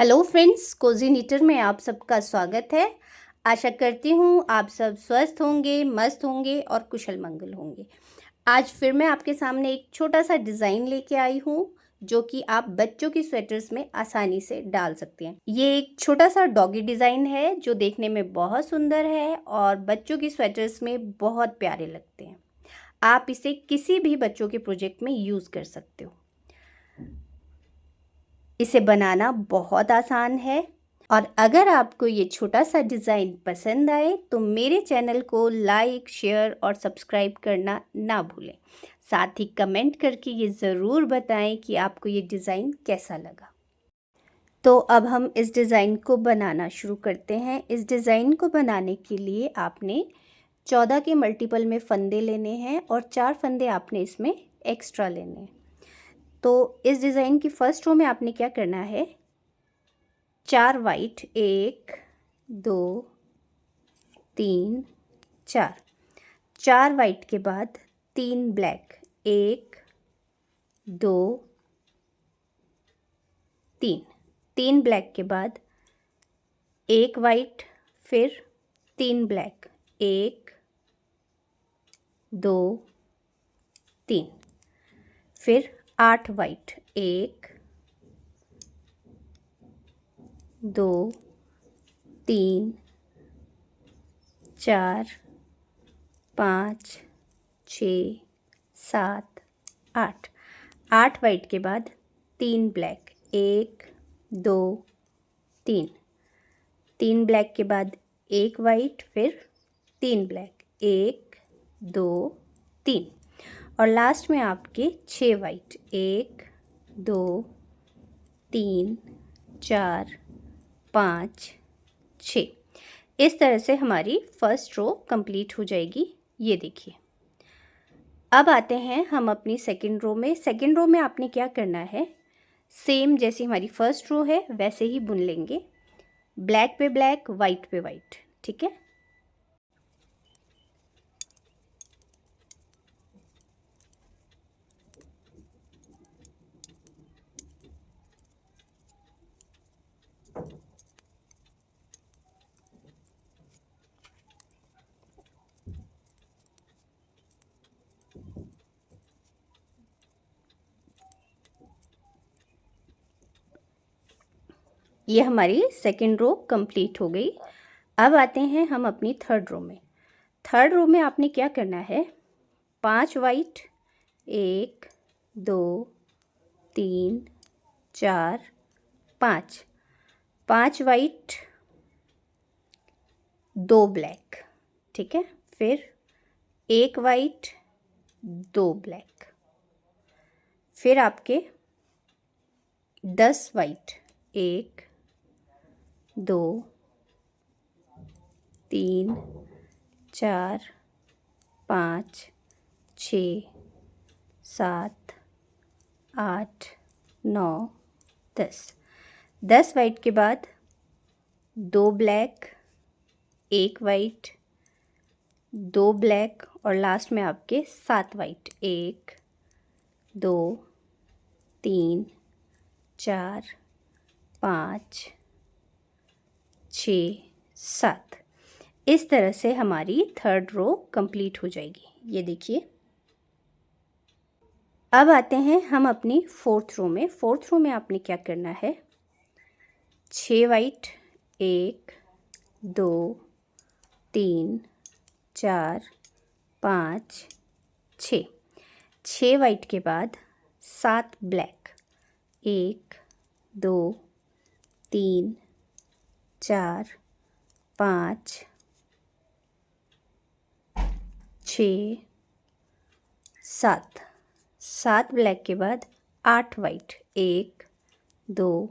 Hello friends, Cozi नीटर में आप सबका स्वागत है। आशा करती हूँ आप सब स्वस्थ होंगे, मस्त होंगे और कुशल मंगल होंगे। आज फिर मैं आपके सामने एक छोटा सा डिज़ाइन लेके आई हूँ जो कि आप बच्चों की स्वेटर्स में आसानी से डाल सकते हैं। ये एक छोटा सा डॉगी डिज़ाइन है जो देखने में बहुत सुंदर है और बच्चों की स्वेटर्स में बहुत प्यारे लगते हैं। आप इसे किसी भी बच्चों के प्रोजेक्ट में यूज़ कर सकते हो। इसे बनाना बहुत आसान है और अगर आपको ये छोटा सा डिज़ाइन पसंद आए तो मेरे चैनल को लाइक, शेयर और सब्सक्राइब करना ना भूलें। साथ ही कमेंट करके ये ज़रूर बताएं कि आपको ये डिज़ाइन कैसा लगा। तो अब हम इस डिज़ाइन को बनाना शुरू करते हैं। इस डिज़ाइन को बनाने के लिए आपने 14 के मल्टीपल में फंदे लेने हैं और 4 फंदे आपने इसमें एक्स्ट्रा लेने हैं। तो इस डिज़ाइन की फर्स्ट रो में आपने क्या करना है, 4 वाइट, 1 2 3 4, 4 वाइट के बाद 3 ब्लैक, 1 2 3, 3 ब्लैक के बाद 1 वाइट, फिर 3 ब्लैक, 1 2 3, फिर 8 वाइट, 1 2 3 4 5 6 7 8, 8 वाइट के बाद 3 ब्लैक, 1 2 3, 3 ब्लैक के बाद 1 वाइट, फिर 3 ब्लैक, 1 2 3 और लास्ट में आपके 6 वाइट, 1 2 3 4 5 6। इस तरह से हमारी फर्स्ट रो कंप्लीट हो जाएगी। ये देखिए। अब आते हैं हम अपनी सेकंड रो में। सेकंड रो में आपने क्या करना है, सेम जैसी हमारी फर्स्ट रो है वैसे ही बुन लेंगे, ब्लैक पे ब्लैक, वाइट पे वाइट। ठीक है। ये हमारी सेकंड रो कंप्लीट हो गई। अब आते हैं हम अपनी थर्ड रो में। थर्ड रो में आपने क्या करना है, 5 वाइट, 1 2 3 4 5, 5 वाइट 2 ब्लैक। ठीक है। फिर 1 वाइट 2 ब्लैक, फिर आपके 10 वाइट, 1 2 3 4 5 6 7 8 9 10, 10 वाइट के बाद 2 ब्लैक, 1 वाइट 2 ब्लैक और लास्ट में आपके 7 वाइट, 1 2 3 4 5 6 7। इस तरह से हमारी थर्ड रो कंप्लीट हो जाएगी। ये देखिए। अब आते हैं हम अपनी फोर्थ रो में। फोर्थ रो में आपने क्या करना है, 6 वाइट, 1 2 3 4 5 6, 6 वाइट के बाद 7 ब्लैक, 1 2 3 4 5 6 7, 7 ब्लैक के बाद 8 वाइट, 1 2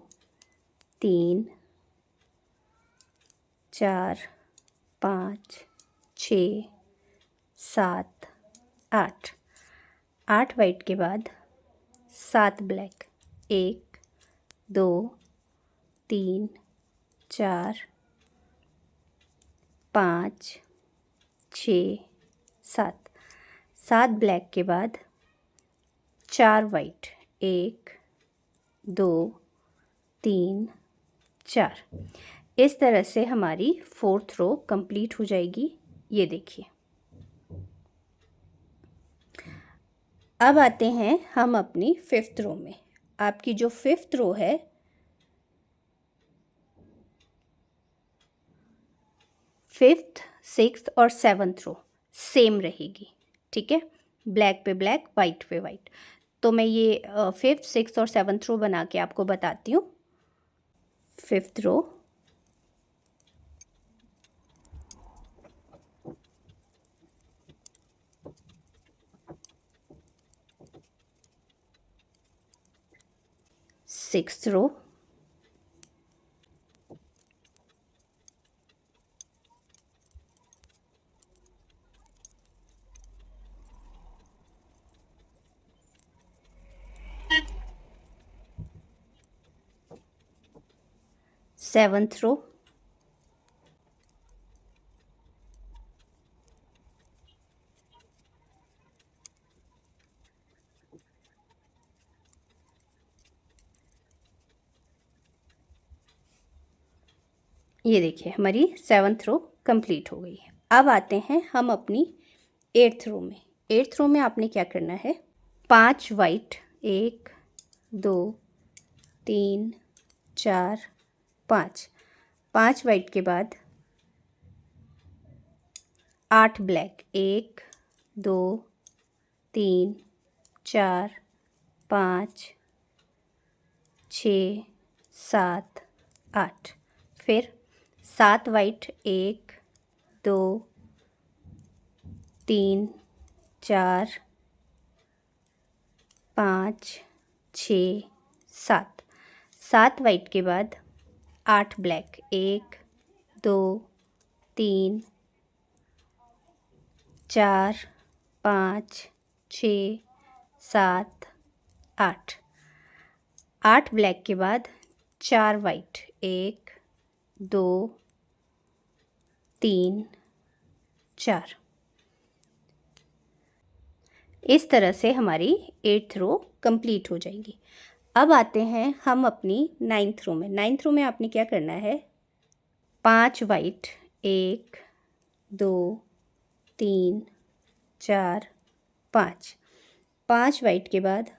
3 4 5 6 7 8, 8 वाइट के बाद 7 ब्लैक, 1 2 3 4 5 6 7, 7 ब्लैक के बाद 4 वाइट, 1 2 3 4। इस तरह से हमारी 4th रो कंप्लीट हो जाएगी। ये देखिए। अब आते हैं हम अपनी 5th रो में। आपकी जो 5th रो है, 5th, 6th और 7th रो सेम रहेगी। ठीक है, ब्लैक पे ब्लैक, वाइट पे वाइट। तो मैं ये 5th, 6th और 7th रो बना के आपको बताती हूँ। 5th रो, 6th रो, 7th रो, 7th रो कंप्लीट हो गई है। अब आते हैं हम अपनी 8th रो में। 8th रो में आपने क्या करना है, 5 वाइट, 1 2 3 4 5, 5 वाइट के बाद 8 ब्लैक, 1 2 3 4 5 6 7 8, फिर 7 वाइट, 1 2 3 4 5 6 7, 7 वाइट के बाद 8 ब्लैक, 1 2 3 4 5 6 7 8, 8 ब्लैक के बाद 4 वाइट, 1 2 3 4। इस तरह से हमारी 8th रो कंप्लीट हो जाएगी। अब आते हैं हम अपनी 9th रो में। 9th रो में आपने क्या करना है, 5 वाइट, 1 2 3 4 5, 5 वाइट के बाद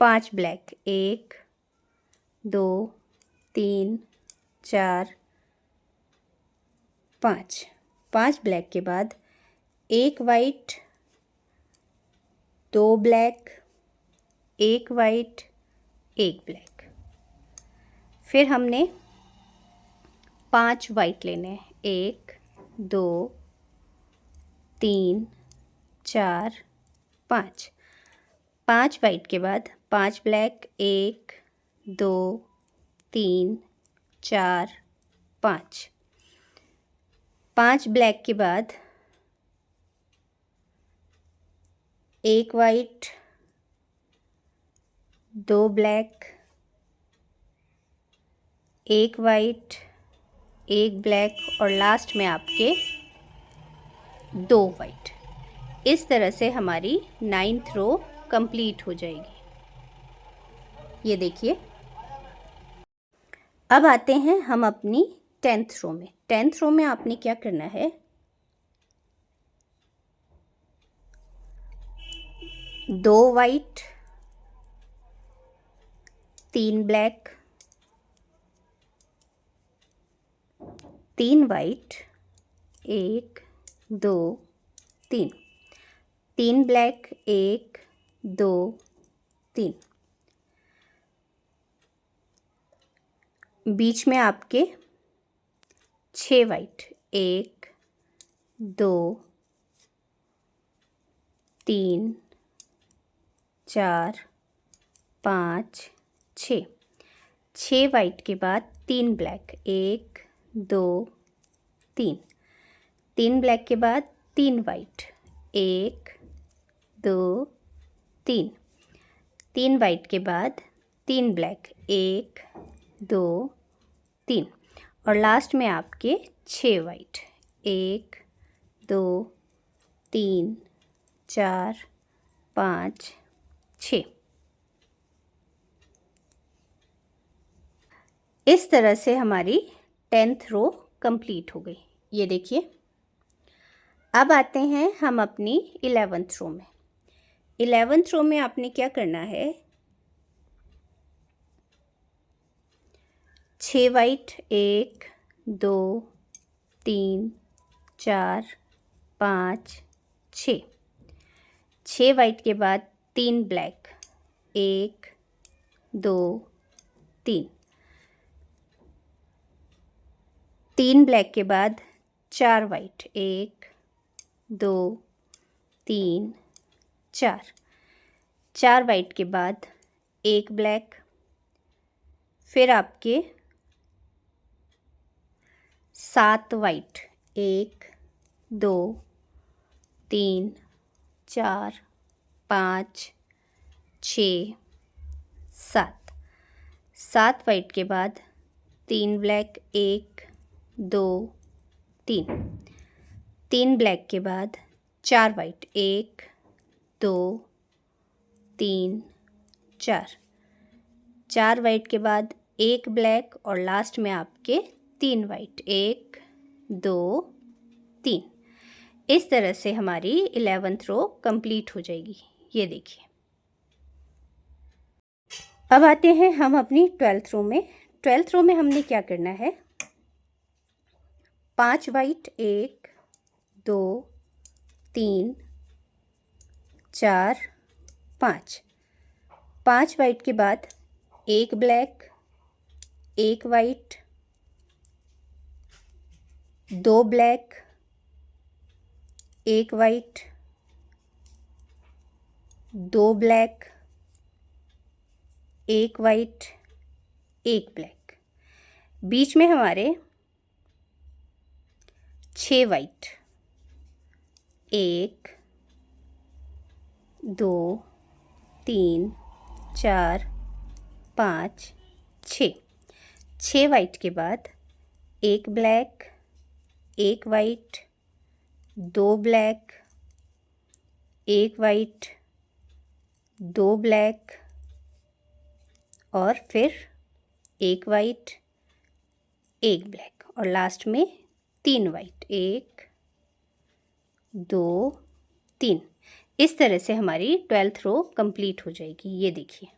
5 ब्लैक, 1 2 3 4 5, 5 ब्लैक के बाद 1 वाइट, 2 ब्लैक, 1 वाइट, 1 ब्लैक। फिर हमने 5 वाइट लेने हैं, 1 2 3 4 5, 5 वाइट के बाद 5 ब्लैक, 1 2 3 4 5, 5 ब्लैक के बाद 1 वाइट, 2 ब्लैक, 1 वाइट, 1 ब्लैक और लास्ट में आपके 2 वाइट। इस तरह से हमारी 9th रो कंप्लीट हो जाएगी। ये देखिए। अब आते हैं हम अपनी 10th रो में। 10th रो में आपने क्या करना है, 2 वाइट, 3 ब्लैक, 3 वाइट, 1 2 3, 3 ब्लैक, 1 2 3, बीच में आपके 6 वाइट, 1 2 3 4 5 6, 6 वाइट के बाद 3 ब्लैक, 1 2 3, 3 ब्लैक के बाद 3 वाइट, 1 2 3, 3 वाइट के बाद 3 ब्लैक, 1 2 3 और लास्ट में आपके 6 वाइट, 1 2 3 4 5 6। इस तरह से हमारी 10th रो कंप्लीट हो गई। ये देखिए, अब आते हैं हम अपनी 11th रो में। 11th रो में आपने क्या करना है, 6 वाइट, 1 2 3 4 5 6, 6 वाइट के बाद 3 ब्लैक, 1 2 3, 3 ब्लैक के बाद 4 वाइट, 1 2 3 4, 4 वाइट के बाद 1 ब्लैक, फिर आपके 7 वाइट, 1 2 3 4 5 6 7, 7 वाइट के बाद 3 ब्लैक, 1 2 3, 3 ब्लैक के बाद 4 वाइट, 1 2 3 4, 4 वाइट के बाद 1 ब्लैक और लास्ट में आपके 3 वाइट, 1 2 3। इस तरह से हमारी 11th रो कंप्लीट हो जाएगी। ये देखिए, अब आते हैं हम अपनी 12th रो में। 12th रो में हमने क्या करना है, 5 वाइट, 1 2 3 4 5, 5 वाइट के बाद 1 black, 1 white, 2 black, 1 white, 2 black, 1 white, 1 black. बीच में हमारे 6 वाइट, 1 2 3 4 5 6, 6 वाइट के बाद 1 black, 1 white, 2 black, 1 white, 2 black और फिर 1 वाइट, 1 ब्लैक और लास्ट में 3 वाइट, 1 2 3। इस तरह से हमारी 12th रो कंप्लीट हो जाएगी। ये देखिए,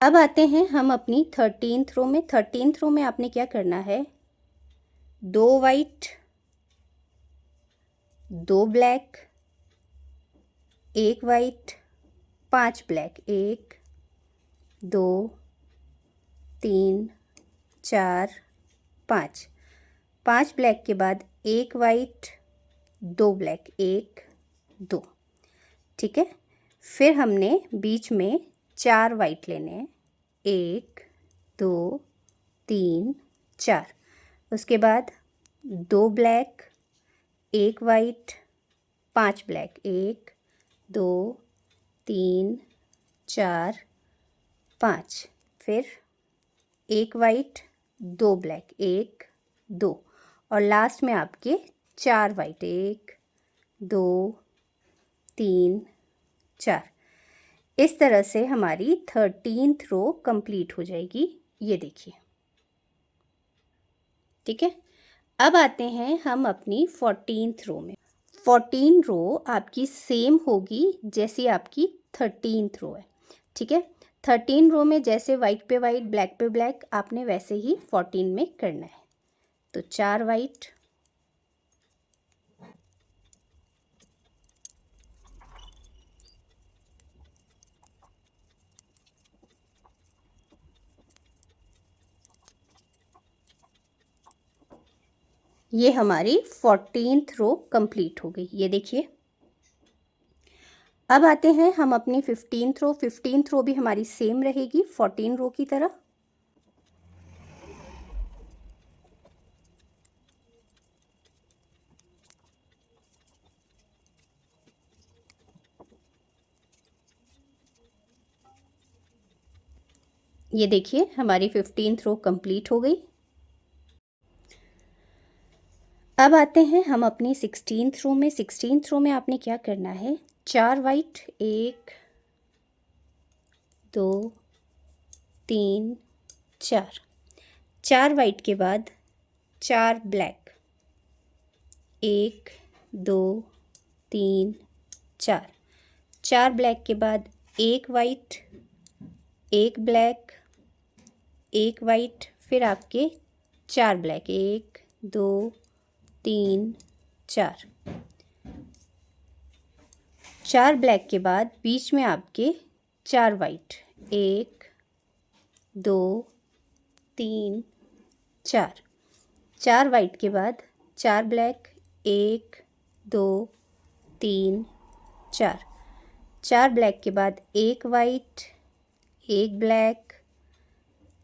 अब आते हैं हम अपनी 13th रो में। 13th रो में आपने क्या करना है, 2 white, 2 black, 1 white, 5 black, 1 2 3 4 5, 5 black के बाद 1 वाइट, 2 ब्लैक, 1 2। ठीक है, फिर हमने बीच में 4 वाइट लेने हैं, 1 2 3 4, उसके बाद 2 ब्लैक, 1 वाइट, 5 ब्लैक, 1 2 3 4 5, फिर 1 वाइट, 2 ब्लैक, 1 2 और लास्ट में आपके 4 वाइट, 1 2 3 4। इस तरह से हमारी 13th रो कंप्लीट हो जाएगी। ये देखिए, ठीक है। अब आते हैं हम अपनी 14th रो में। 14 रो आपकी सेम होगी जैसी आपकी 13th रो है। ठीक है, 13 रो में जैसे वाइट पे वाइट, ब्लैक पे ब्लैक, आपने वैसे ही 14 में करना है। तो 4 वाइट, ये हमारी 14th रो कंप्लीट हो गई। ये देखिए, अब आते हैं हम अपनी 15th रो। 15th रो भी हमारी सेम रहेगी 14 रो की तरह। ये देखिए, हमारी 15th रो कंप्लीट हो गई। अब आते हैं हम अपनी 16th रो में। 16th रो में आपने क्या करना है, 4 वाइट, 1 2 3 4, 4 वाइट के बाद 4 ब्लैक, 1 2 3 4, 4 ब्लैक के बाद 1 वाइट, 1 ब्लैक, 1 वाइट, फिर आपके 4 ब्लैक, 1 2 3 4, 4 ब्लैक के बाद बीच में आपके 4 वाइट, 1 2 3 4, 4 वाइट के बाद 4 ब्लैक, 1 2 3 4, 4 ब्लैक के बाद 1 वाइट, 1 ब्लैक,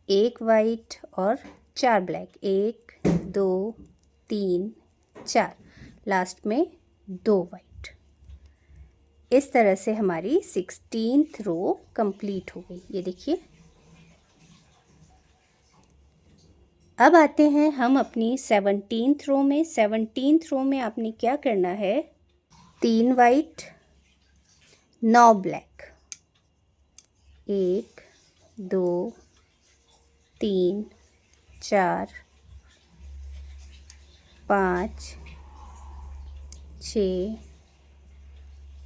1 वाइट और 4 ब्लैक, 1 2 3 4, लास्ट में 2 वाइट। इस तरह से हमारी 16th रो कंप्लीट हो गई। ये देखिए। अब आते हैं हम अपनी 17th रो में। 17th रो में आपने क्या करना है, 3 वाइट 9 ब्लैक, 1 2 3 4 5 6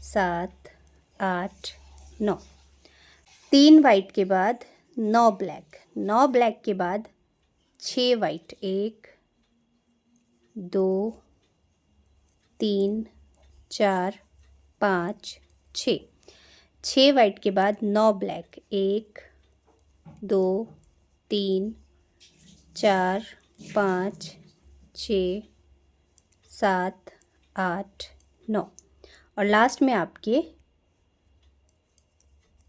7 8 9, 3 वाइट के बाद 9 ब्लैक, 9 ब्लैक के बाद 6 वाइट, 1 2 3 4 5 6, 6 वाइट के बाद 9 ब्लैक, 1 2 3 4 5 6 7 8 9 और लास्ट में आपके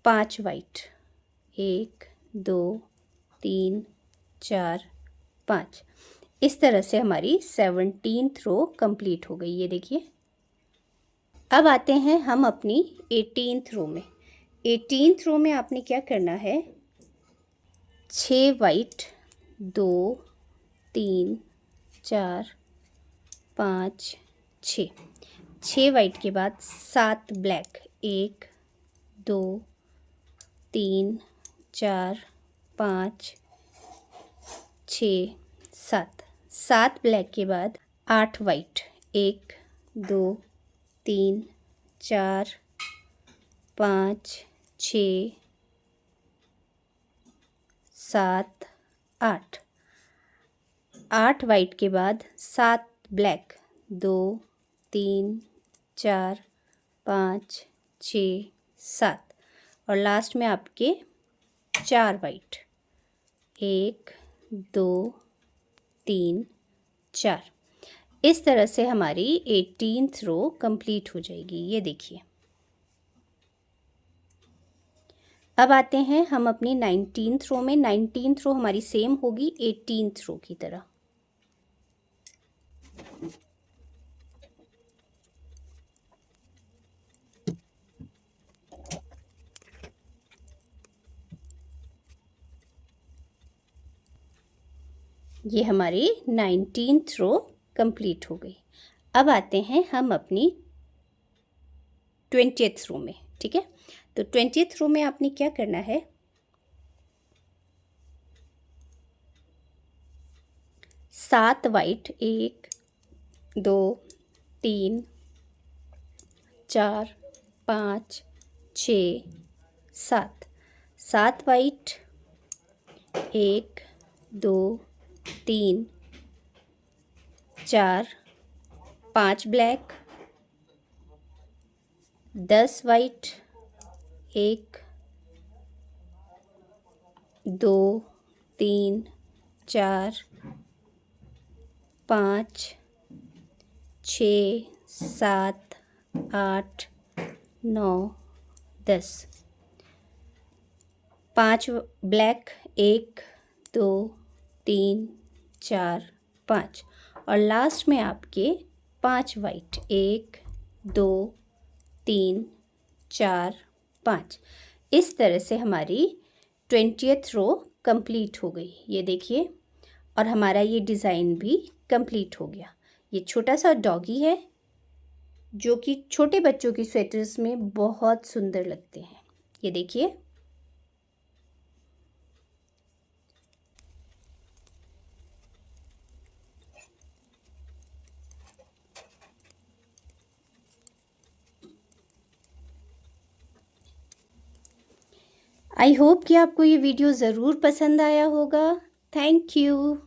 5 वाइट, 1 2 3 4 5। इस तरह से हमारी 17th रो कंप्लीट हो गई। ये देखिए। अब आते हैं हम अपनी 18th रो में। 18th रो में आपने क्या करना है, 6 वाइट 2 3 4 5 6, 6 वाइट के बाद 7 ब्लैक, 1 2 3 4 5 6 7, 7 ब्लैक के बाद 8 वाइट, 1 2 3 4 5 6 7 8, 8 वाइट के बाद 7 ब्लैक, 2 3 4 5 6 7 और लास्ट में आपके 4 वाइट, 1 2 3 4। इस तरह से हमारी 18th रो कंप्लीट हो जाएगी। ये देखिए। अब आते हैं हम अपनी 19th रो में। 19th रो हमारी सेम होगी 18th रो की तरह। ये हमारी 19th रो कंप्लीट हो गई। अब आते हैं हम अपनी 20th रो में। ठीक है, तो 20th रो में आपने क्या करना है, 7 white, 1 2 3 4 5 6 7, 7 white, 1 2 3 4 5 black, 10 white, 1 2 3 4 5 6 7 8 9 10, 5 black, 1 2 3 4 5 और लास्ट में आपके 5 वाइट, 1 2 3 4 5। इस तरह से हमारी 20th रो कंप्लीट हो गई। ये देखिए, और हमारा ये डिज़ाइन भी कंप्लीट हो गया। ये छोटा सा डॉगी है जो कि छोटे बच्चों की स्वेटर्स में बहुत सुंदर लगते हैं। ये देखिए। आई होप कि आपको ये वीडियो ज़रूर पसंद आया होगा। Thank you.